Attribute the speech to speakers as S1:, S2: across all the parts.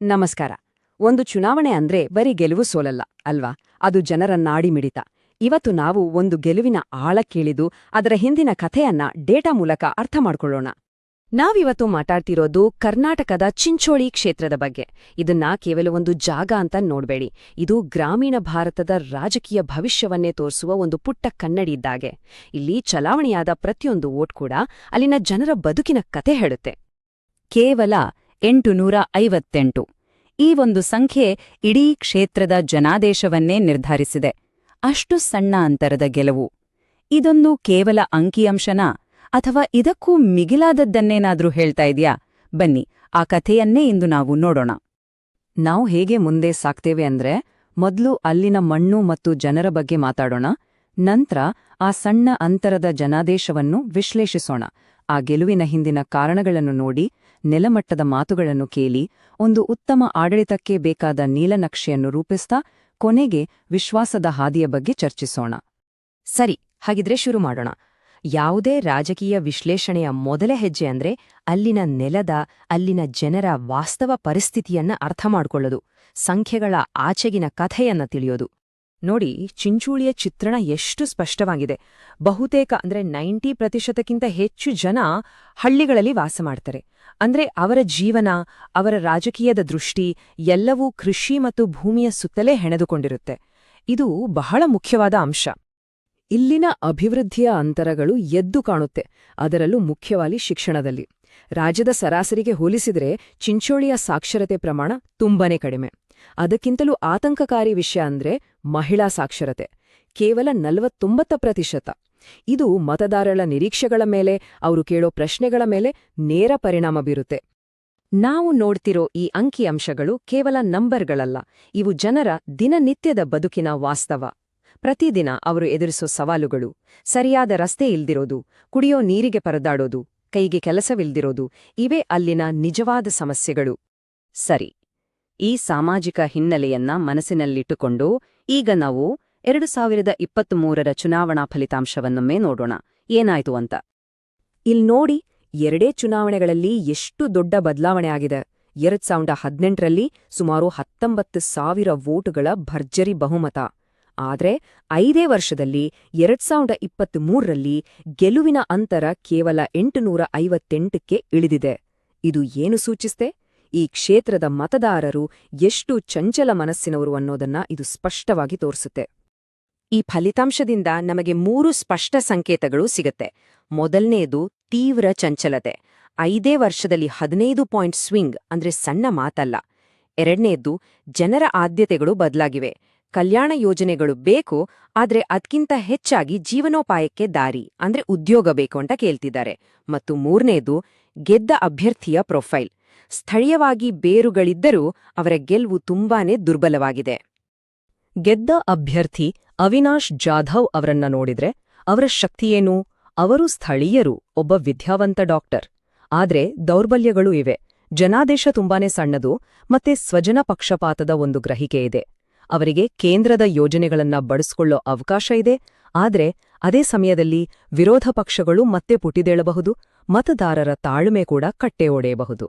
S1: ನಮಸ್ಕಾರ. ಒಂದು ಚುನಾವಣೆ ಅಂದ್ರೆ ಬರೀ ಗೆಲುವು ಸೋಲಲ್ಲ ಅಲ್ವಾ? ಅದು ಜನರ ನಾಡಿ ಮಿಡಿತ. ಇವತ್ತು ನಾವು ಒಂದು ಗೆಲುವಿನ ಆಳ ಕೇಳಿದು ಅದರ ಹಿಂದಿನ ಕಥೆಯನ್ನ ಡೇಟಾ ಮೂಲಕ ಅರ್ಥ ಮಾಡ್ಕೊಳ್ಳೋಣ. ನಾವಿವತ್ತು ಮಾತಾಡ್ತಿರೋದು ಕರ್ನಾಟಕದ ಚಿಂಚೋಳಿ ಕ್ಷೇತ್ರದ ಬಗ್ಗೆ. ಇದನ್ನ ಕೇವಲ ಒಂದು ಜಾಗ ಅಂತ ನೋಡ್ಬೇಡಿ. ಇದು ಗ್ರಾಮೀಣ ಭಾರತದ ರಾಜಕೀಯ ಭವಿಷ್ಯವನ್ನೇ ತೋರಿಸುವ ಒಂದು ಪುಟ್ಟ ಕನ್ನಡಿ ಇದ್ದಾಗೆ. ಇಲ್ಲಿ ಚಲಾವಣೆಯಾದ ಪ್ರತಿಯೊಂದು ವೋಟ್ ಕೂಡ ಅಲ್ಲಿನ ಜನರ ಬದುಕಿನ ಕತೆ ಹೇಳುತ್ತೆ. ಕೇವಲ 858 ಈ ಒಂದು ಸಂಖ್ಯೆ ಇಡೀ ಕ್ಷೇತ್ರದ ಜನಾದೇಶವನ್ನೇ ನಿರ್ಧರಿಸಿದೆ. ಅಷ್ಟು ಸಣ್ಣ ಅಂತರದ ಗೆಲುವು. ಇದೊಂದು ಕೇವಲ ಅಂಕಿಅಂಶನಾ ಅಥವಾ ಇದಕ್ಕೂ ಮಿಗಿಲಾದದ್ದನ್ನೇನಾದ್ರೂ ಹೇಳ್ತಾ ಇದ್ಯಾ? ಬನ್ನಿ, ಆ ಕಥೆಯನ್ನೇ ಇಂದು ನಾವು ನೋಡೋಣ. ನಾವು ಹೇಗೆ ಮುಂದೆ ಸಾಕ್ತೇವೆ ಅಂದ್ರೆ, ಮೊದಲು ಅಲ್ಲಿನ ಮಣ್ಣು ಮತ್ತು ಜನರ ಬಗ್ಗೆ ಮಾತಾಡೋಣ. ನಂತರ ಆ ಸಣ್ಣ ಅಂತರದ ಜನಾದೇಶವನ್ನು ವಿಶ್ಲೇಷಿಸೋಣ. ಆ ಗೆಲುವಿನ ಹಿಂದಿನ ಕಾರಣಗಳನ್ನು ನೋಡಿ, ನೆಲಮಟ್ಟದ ಮಾತುಗಳನ್ನು ಕೇಳಿ, ಒಂದು ಉತ್ತಮ ಆಡಳಿತಕ್ಕೆ ಬೇಕಾದ ನೀಲನಕ್ಷೆಯನ್ನು ರೂಪಿಸ್ತಾ ಕೊನೆಗೆ ವಿಶ್ವಾಸದ ಹಾದಿಯ ಬಗ್ಗೆ ಚರ್ಚಿಸೋಣ. ಸರಿ, ಹಾಗಿದ್ರೆ ಶುರು ಮಾಡೋಣ. ಯಾವುದೇ ರಾಜಕೀಯ ವಿಶ್ಲೇಷಣೆಯ ಮೊದಲ ಹೆಜ್ಜೆ ಅಂದ್ರೆ ಅಲ್ಲಿನ ನೆಲದ, ಅಲ್ಲಿನ ಜನರ ವಾಸ್ತವ ಪರಿಸ್ಥಿತಿಯನ್ನ ಅರ್ಥ ಮಾಡ್ಕೊಳ್ಳೋದು, ಸಂಖ್ಯೆಗಳ ಆಚೆಗಿನ ಕಥೆಯನ್ನ ತಿಳಿಯೋದು. ನೋಡಿ, ಚಿಂಚೋಳಿಯ ಚಿತ್ರಣ ಎಷ್ಟು ಸ್ಪಷ್ಟವಾಗಿದೆ. ಬಹುತೇಕ 90% ಹೆಚ್ಚು ಜನ ಹಳ್ಳಿಗಳಲ್ಲಿ ವಾಸ ಮಾಡ್ತಾರೆ. ಅಂದ್ರೆ ಅವರ ಜೀವನ, ಅವರ ರಾಜಕೀಯದ ದೃಷ್ಟಿ ಎಲ್ಲವೂ ಕೃಷಿ ಮತ್ತು ಭೂಮಿಯ ಸುತ್ತಲೇ ಹೆಣೆದುಕೊಂಡಿರುತ್ತೆ. ಇದು ಬಹಳ ಮುಖ್ಯವಾದ ಅಂಶ. ಇಲ್ಲಿನ ಅಭಿವೃದ್ಧಿಯ ಅಂತರಗಳು ಎದ್ದು ಕಾಣುತ್ತೆ, ಅದರಲ್ಲೂ ಮುಖ್ಯವಾಗಿ ಶಿಕ್ಷಣದಲ್ಲಿ. ರಾಜ್ಯದ ಸರಾಸರಿಗೆ ಹೋಲಿಸಿದರೆ ಚಿಂಚೋಳಿಯ ಸಾಕ್ಷರತೆ ಪ್ರಮಾಣ ತುಂಬಾನೇ ಕಡಿಮೆ. ಅದಕ್ಕಿಂತಲೂ ಆತಂಕಕಾರಿ ವಿಷಯ ಅಂದ್ರೆ ಮಹಿಳಾ ಸಾಕ್ಷರತೆ, ಕೇವಲ 49%. ಇದು ಮತದಾರರ ನಿರೀಕ್ಷೆಗಳ ಮೇಲೆ, ಅವರು ಕೇಳೋ ಪ್ರಶ್ನೆಗಳ ಮೇಲೆ ನೇರ ಪರಿಣಾಮ ಬೀರುತ್ತೆ. ನಾವು ನೋಡ್ತಿರೋ ಈ ಅಂಕಿಅಂಶಗಳು ಕೇವಲ ನಂಬರ್ಗಳಲ್ಲ, ಇವು ಜನರ ದಿನನಿತ್ಯದ ಬದುಕಿನ ವಾಸ್ತವ. ಪ್ರತಿದಿನ ಅವರು ಎದುರಿಸೋ ಸವಾಲುಗಳು, ಸರಿಯಾದ ರಸ್ತೆ ಇಲ್ದಿರೋದು, ಕುಡಿಯೋ ನೀರಿಗೆ ಪರದಾಡೋದು, ಕೈಗೆ ಕೆಲಸವಿಲ್ದಿರೋದು, ಇವೇ ಅಲ್ಲಿನ ನಿಜವಾದ ಸಮಸ್ಯೆಗಳು. ಸರಿ, ಈ ಸಾಮಾಜಿಕ ಹಿನ್ನೆಲೆಯನ್ನ ಮನಸ್ಸಿನಲ್ಲಿಟ್ಟುಕೊಂಡು ಈಗ ನಾವು 2023ರ ಚುನಾವಣಾ ಫಲಿತಾಂಶವನ್ನೊಮ್ಮೆ ನೋಡೋಣ. ಏನಾಯ್ತು ಅಂತ. ನೋಡಿ, ಎರಡೇ ಚುನಾವಣೆಗಳಲ್ಲಿ ಎಷ್ಟು ದೊಡ್ಡ ಬದಲಾವಣೆ ಆಗಿದೆ. 2018ರಲ್ಲಿ ಸುಮಾರು 19,000 ವೋಟುಗಳ ಭರ್ಜರಿ ಬಹುಮತ. ಆದ್ರೆ 5 ವರ್ಷದಲ್ಲಿ 2023ರಲ್ಲಿ ಗೆಲುವಿನ ಅಂತರ ಕೇವಲ 858ಕ್ಕೆ ಇಳಿದಿದೆ. ಇದು ಏನು ಸೂಚಿಸ್ತೆ? ಈ ಕ್ಷೇತ್ರದ ಮತದಾರರು ಎಷ್ಟು ಚಂಚಲ ಮನಸ್ಸಿನವರು ಅನ್ನೋದನ್ನ ಇದು ಸ್ಪಷ್ಟವಾಗಿ ತೋರಿಸುತ್ತೆ. ಈ ಫಲಿತಾಂಶದಿಂದ ನಮಗೆ 3 ಸ್ಪಷ್ಟ ಸಂಕೇತಗಳು ಸಿಗತ್ತೆ. ಮೊದಲನೇದು ತೀವ್ರ ಚಂಚಲತೆ. 5 ವರ್ಷದಲ್ಲಿ 15 ಪಾಯಿಂಟ್ ಸ್ವಿಂಗ್ ಅಂದ್ರೆ ಸಣ್ಣ ಮಾತಲ್ಲ. ಎರಡನೇದು ಜನರ ಆದ್ಯತೆಗಳು ಬದಲಾಗಿವೆ. ಕಲ್ಯಾಣ ಯೋಜನೆಗಳು ಬೇಕು, ಆದ್ರೆ ಅದಕ್ಕಿಂತ ಹೆಚ್ಚಾಗಿ ಜೀವನೋಪಾಯಕ್ಕೆ ದಾರಿ ಅಂದ್ರೆ ಉದ್ಯೋಗ ಬೇಕು ಅಂತ ಕೇಳ್ತಿದ್ದಾರೆ. ಮತ್ತು ಮೂರನೇದು ಗೆದ್ದ ಅಭ್ಯರ್ಥಿಯ ಪ್ರೊಫೈಲ್. ಸ್ಥಳೀಯವಾಗಿ ಬೇರುಗಳಿದ್ದರೂ ಅವರ ಗೆಲುವು ತುಂಬಾನೇ ದುರ್ಬಲವಾಗಿದೆ. ಗೆದ್ದ ಅಭ್ಯರ್ಥಿ ಅವಿನಾಶ್ ಜಾಧವ್ ಅವರನ್ನ ನೋಡಿದ್ರೆ ಅವರ ಶಕ್ತಿಯೇನು? ಅವರು ಸ್ಥಳೀಯರು, ಒಬ್ಬ ವಿದ್ಯಾವಂತ ಡಾಕ್ಟರ್. ಆದ್ರೆ ದೌರ್ಬಲ್ಯಗಳೂ ಇವೆ. ಜನಾದೇಶ ತುಂಬಾನೇ ಸಣ್ಣದು, ಮತ್ತೆ ಸ್ವಜನ ಪಕ್ಷಪಾತದ ಒಂದು ಗ್ರಹಿಕೆ ಇದೆ. ಅವರಿಗೆ ಕೇಂದ್ರದ ಯೋಜನೆಗಳನ್ನ ಬಳಸ್ಕೊಳ್ಳೋ ಅವಕಾಶ ಇದೆ, ಆದ್ರೆ ಅದೇ ಸಮಯದಲ್ಲಿ ವಿರೋಧ ಪಕ್ಷಗಳು ಮತ್ತೆ ಪುಟಿದೇಳಬಹುದು, ಮತದಾರರ ತಾಳ್ಮೆ ಕೂಡ ಕಟ್ಟೆ ಒಡೆಯಬಹುದು.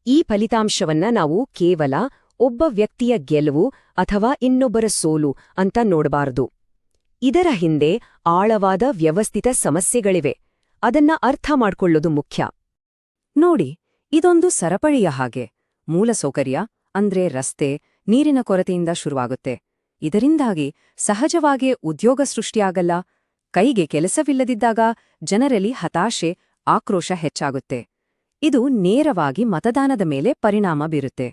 S1: ಈ ಫಲಿತಾಂಶವನ್ನ ನಾವು ಕೇವಲ ಒಬ್ಬ ವ್ಯಕ್ತಿಯ ಗೆಲುವು ಅಥವಾ ಇನ್ನೊಬ್ಬರ ಸೋಲು ಅಂತ ನೋಡಬಾರದು. ಇದರ ಹಿಂದೆ ಆಳವಾದ ವ್ಯವಸ್ಥಿತ ಸಮಸ್ಯೆಗಳಿವೆ. ಅದನ್ನ ಅರ್ಥ ಮಾಡ್ಕೊಳ್ಳೋದು ಮುಖ್ಯ. ನೋಡಿ, ಇದೊಂದು ಸರಪಳಿಯ ಹಾಗೆ. ಮೂಲಸೌಕರ್ಯ ಅಂದ್ರೆ ರಸ್ತೆ, ನೀರಿನ ಕೊರತೆಯಿಂದ ಶುರುವಾಗುತ್ತೆ. ಇದರಿಂದಾಗಿ ಸಹಜವಾಗಿ ಉದ್ಯೋಗ ಸೃಷ್ಟಿಯಾಗಲ್ಲ. ಕೈಗೆ ಕೆಲಸವಿಲ್ಲದಿದ್ದಾಗ ಜನರಲ್ಲಿ ಹತಾಶೆ, ಆಕ್ರೋಶ ಹೆಚ್ಚಾಗುತ್ತೆ. ಇದು ನೇರವಾಗಿ ಮತದಾನದ ಮೇಲೆ ಪರಿಣಾಮ ಬೀರುತ್ತೆ.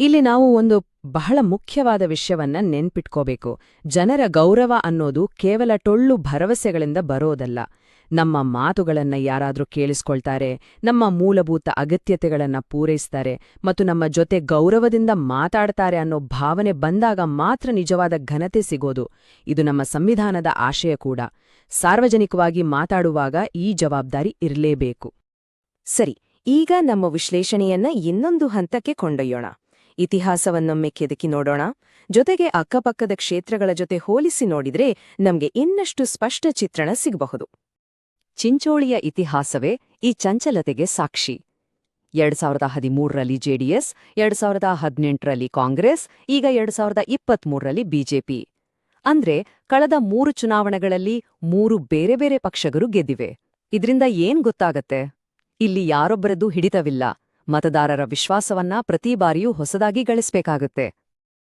S1: ಇಲ್ಲಿ ನಾವು ಒಂದು ಬಹಳ ಮುಖ್ಯವಾದ ವಿಷಯವನ್ನ ನೆನ್ಪಿಟ್ಕೋಬೇಕು. ಜನರ ಗೌರವ ಅನ್ನೋದು ಕೇವಲ ಟೊಳ್ಳು ಭರವಸೆಗಳಿಂದ ಬರೋದಲ್ಲ. ನಮ್ಮ ಮಾತುಗಳನ್ನ ಯಾರಾದ್ರೂ ಕೇಳಿಸ್ಕೊಳ್ತಾರೆ, ನಮ್ಮ ಮೂಲಭೂತ ಅಗತ್ಯತೆಗಳನ್ನ ಪೂರೈಸ್ತಾರೆ ಮತ್ತು ನಮ್ಮ ಜೊತೆ ಗೌರವದಿಂದ ಮಾತಾಡ್ತಾರೆ ಅನ್ನೋ ಭಾವನೆ ಬಂದಾಗ ಮಾತ್ರ ನಿಜವಾದ ಘನತೆ ಸಿಗೋದು. ಇದು ನಮ್ಮ ಸಂವಿಧಾನದ ಆಶಯ ಕೂಡ. ಸಾರ್ವಜನಿಕವಾಗಿ ಮಾತಾಡುವಾಗ ಈ ಜವಾಬ್ದಾರಿ ಇರಲೇಬೇಕು. ಸರಿ, ಈಗ ನಮ್ಮ ವಿಶ್ಲೇಷಣೆಯನ್ನ ಇನ್ನೊಂದು ಹಂತಕ್ಕೆ ಕೊಂಡೊಯ್ಯೋಣ. ಇತಿಹಾಸವನ್ನೊಮ್ಮೆ ಕೆದಕಿ ನೋಡೋಣ. ಜೊತೆಗೆ ಅಕ್ಕಪಕ್ಕದ ಕ್ಷೇತ್ರಗಳ ಜೊತೆ ಹೋಲಿಸಿ ನೋಡಿದ್ರೆ ನಮ್ಗೆ ಇನ್ನಷ್ಟು ಸ್ಪಷ್ಟ ಚಿತ್ರಣ ಸಿಗಬಹುದು. ಚಿಂಚೋಳಿಯ ಇತಿಹಾಸವೇ ಈ ಚಂಚಲತೆಗೆ ಸಾಕ್ಷಿ. 2013ರಲ್ಲಿ ಜೆಡಿಎಸ್, 2018ರಲ್ಲಿ ಕಾಂಗ್ರೆಸ್, ಈಗ 2023ರಲ್ಲಿ ಬಿಜೆಪಿ. ಅಂದ್ರೆ ಕಳೆದ 3 ಚುನಾವಣೆಗಳಲ್ಲಿ 3 ಬೇರೆ ಬೇರೆ ಪಕ್ಷಗಳು ಗೆದ್ದಿವೆ. ಇದ್ರಿಂದ ಏನ್ ಗೊತ್ತಾಗತ್ತೆ? ಇಲ್ಲಿ ಯಾರೊಬ್ಬರದ್ದು ಹಿಡಿತವಿಲ್ಲ. ಮತದಾರರ ವಿಶ್ವಾಸವನ್ನ ಪ್ರತಿ ಬಾರಿಯೂ ಹೊಸದಾಗಿ ಗಳಿಸ್ಬೇಕಾಗುತ್ತೆ.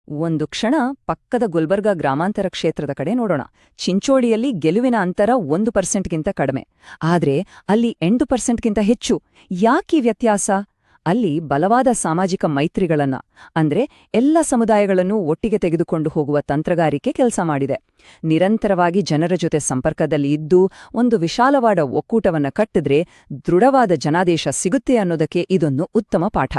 S1: ಒಂದು ಕ್ಷಣ ಪಕ್ಕದ ಗುಲ್ಬರ್ಗಾ ಗ್ರಾಮಾಂತರ ಕ್ಷೇತ್ರದ ಕಡೆ ನೋಡೋಣ. ಚಿಂಚೋಳಿಯಲ್ಲಿ ಗೆಲುವಿನ ಅಂತರ 1%ಗಿಂತ ಕಡಿಮೆ. ಆದ್ರೆ ಅಲ್ಲಿ 8%ಗಿಂತ ಹೆಚ್ಚು. ಯಾಕೀ ವ್ಯತ್ಯಾಸ? ಅಲ್ಲಿ ಬಲವಾದ ಸಾಮಾಜಿಕ ಮೈತ್ರಿಗಳನ್ನ, ಅಂದ್ರೆ ಎಲ್ಲ ಸಮುದಾಯಗಳನ್ನು ಒಟ್ಟಿಗೆ ತೆಗೆದುಕೊಂಡು ಹೋಗುವ ತಂತ್ರಗಾರಿಕೆ ಕೆಲಸ ಮಾಡಿದೆ. ನಿರಂತರವಾಗಿ ಜನರ ಜೊತೆ ಸಂಪರ್ಕದಲ್ಲಿ ಇದ್ದು ಒಂದು ವಿಶಾಲವಾದ ಒಕ್ಕೂಟವನ್ನ ಕಟ್ಟಿದ್ರೆ ದೃಢವಾದ ಜನಾದೇಶ ಸಿಗುತ್ತೆ ಅನ್ನೋದಕ್ಕೆ ಇದೊಂದು ಉತ್ತಮ ಪಾಠ.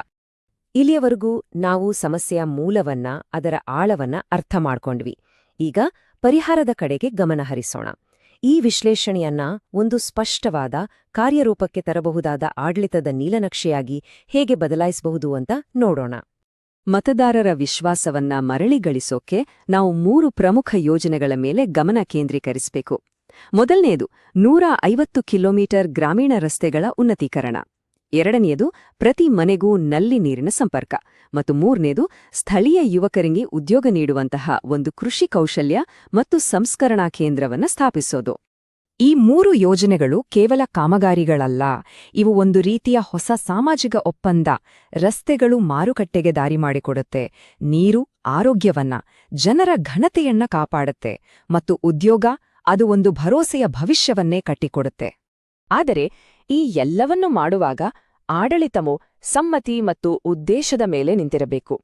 S2: ಇಲ್ಲಿಯವರೆಗೂ ನಾವು ಸಮಸ್ಯೆಯ ಮೂಲವನ್ನ, ಅದರ ಆಳವನ್ನ ಅರ್ಥ ಮಾಡ್ಕೊಂಡ್ವಿ. ಈಗ ಪರಿಹಾರದ ಕಡೆಗೆ ಗಮನ ಹರಿಸೋಣ. ಈ ವಿಶ್ಲೇಷಣೆಯನ್ನ ಒಂದು ಸ್ಪಷ್ಟವಾದ, ಕಾರ್ಯರೂಪಕ್ಕೆ ತರಬಹುದಾದ ಆಡಳಿತದ ನೀಲನಕ್ಷೆಯಾಗಿ ಹೇಗೆ ಬದಲಾಯಿಸಬಹುದು ಅಂತ ನೋಡೋಣ.
S1: ಮತದಾರರ ವಿಶ್ವಾಸವನ್ನ ಮರಳಿಗಳಿಸೋಕೆ ನಾವು 3 ಪ್ರಮುಖ ಯೋಜನೆಗಳ ಮೇಲೆ ಗಮನ ಕೇಂದ್ರೀಕರಿಸಬೇಕು. ಮೊದಲನೆಯದು 150 ಕಿಲೋಮೀಟರ್ ಗ್ರಾಮೀಣ ರಸ್ತೆಗಳ ಉನ್ನತೀಕರಣ. ಎರಡನೆಯದು ಪ್ರತಿ ಮನೆಗೂ ನಲ್ಲಿ ನೀರಿನ ಸಂಪರ್ಕ. ಮತ್ತು ಮೂರನೇದು ಸ್ಥಳೀಯ ಯುವಕರಿಗೆ ಉದ್ಯೋಗ ನೀಡುವಂತಹ ಒಂದು ಕೃಷಿ ಕೌಶಲ್ಯ ಮತ್ತು ಸಂಸ್ಕರಣಾ ಕೇಂದ್ರವನ್ನ ಸ್ಥಾಪಿಸೋದು. ಈ 3 ಯೋಜನೆಗಳು ಕೇವಲ ಕಾಮಗಾರಿಗಳಲ್ಲ, ಇವು ಒಂದು ರೀತಿಯ ಹೊಸ ಸಾಮಾಜಿಕ ಒಪ್ಪಂದ. ರಸ್ತೆಗಳು ಮಾರುಕಟ್ಟೆಗೆ ದಾರಿ ಮಾಡಿಕೊಡುತ್ತೆ, ನೀರು ಆರೋಗ್ಯವನ್ನ, ಜನರ ಘನತೆಯನ್ನ ಕಾಪಾಡುತ್ತೆ, ಮತ್ತು ಉದ್ಯೋಗ ಅದು ಒಂದು ಭರೋಸೆಯ ಭವಿಷ್ಯವನ್ನೇ ಕಟ್ಟಿಕೊಡುತ್ತೆ. ಆದರೆ ಈ ಎಲ್ಲವನ್ನೂ ಮಾಡುವಾಗ ಆಡಳಿತವು ಸಮ್ಮತಿ ಮತ್ತು ಉದ್ದೇಶದ ಮೇಲೆ ನಿಂತಿರಬೇಕು.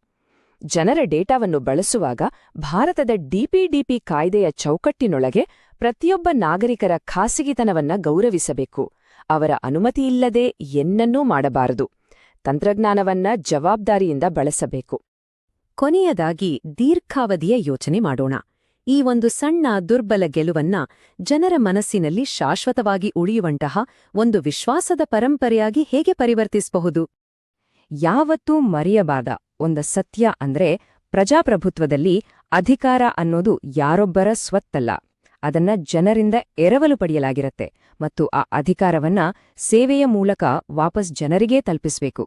S1: ಜನರ ಡೇಟಾವನ್ನು ಬಳಸುವಾಗ ಭಾರತದ ಡಿಪಿಡಿಪಿ ಕಾಯ್ದೆಯ ಚೌಕಟ್ಟಿನೊಳಗೆ ಪ್ರತಿಯೊಬ್ಬ ನಾಗರಿಕರ ಖಾಸಗಿತನವನ್ನ ಗೌರವಿಸಬೇಕು. ಅವರ ಅನುಮತಿಯಿಲ್ಲದೆ ಏನನ್ನೂ ಮಾಡಬಾರದು. ತಂತ್ರಜ್ಞಾನವನ್ನ ಜವಾಬ್ದಾರಿಯಿಂದ ಬಳಸಬೇಕು. ಕೊನೆಯದಾಗಿ ದೀರ್ಘಾವಧಿಯ ಯೋಚನೆ ಮಾಡೋಣ. ಈ ಒಂದು ಸಣ್ಣ ದುರ್ಬಲ ಗೆಲುವನ್ನ ಜನರ ಮನಸ್ಸಿನಲ್ಲಿ ಶಾಶ್ವತವಾಗಿ ಉಳಿಯುವಂತಹ ಒಂದು ವಿಶ್ವಾಸದ ಪರಂಪರೆಯಾಗಿ ಹೇಗೆ ಪರಿವರ್ತಿಸಬಹುದು? ಯಾವತ್ತೂ ಮರೆಯಬಾದ ಒಂದು ಸತ್ಯ ಅಂದ್ರೆ ಪ್ರಜಾಪ್ರಭುತ್ವದಲ್ಲಿ ಅಧಿಕಾರ ಅನ್ನೋದು ಯಾರೊಬ್ಬರ ಸ್ವತ್ತಲ್ಲ. ಅದನ್ನ ಜನರಿಂದ ಎರವಲು ಪಡೆಯಲಾಗಿರತ್ತೆ ಮತ್ತು ಆ ಅಧಿಕಾರವನ್ನ ಸೇವೆಯ ಮೂಲಕ ವಾಪಸ್ ಜನರಿಗೇ ತಲುಪಿಸಬೇಕು.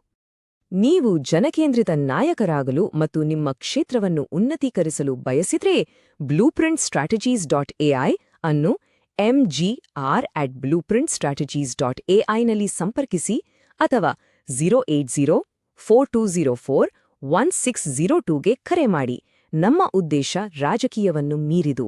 S1: ನೀವು ಜನಕೇಂದ್ರಿತ ನಾಯಕರಾಗಲು ಮತ್ತು ನಿಮ್ಮ ಕ್ಷೇತ್ರವನ್ನು ಉನ್ನತೀಕರಿಸಲು ಬಯಸಿದ್ರೆ blueprintstrategies.ai ಅನ್ನು mgr@blueprintstrategies.ai ನಲ್ಲಿ ಸಂಪರ್ಕಿಸಿ ಅಥವಾ 080-4204-1602ಗೆ ಕರೆ ಮಾಡಿ. ನಮ್ಮ ಉದ್ದೇಶ ರಾಜಕೀಯವನ್ನು ಮೀರಿದು.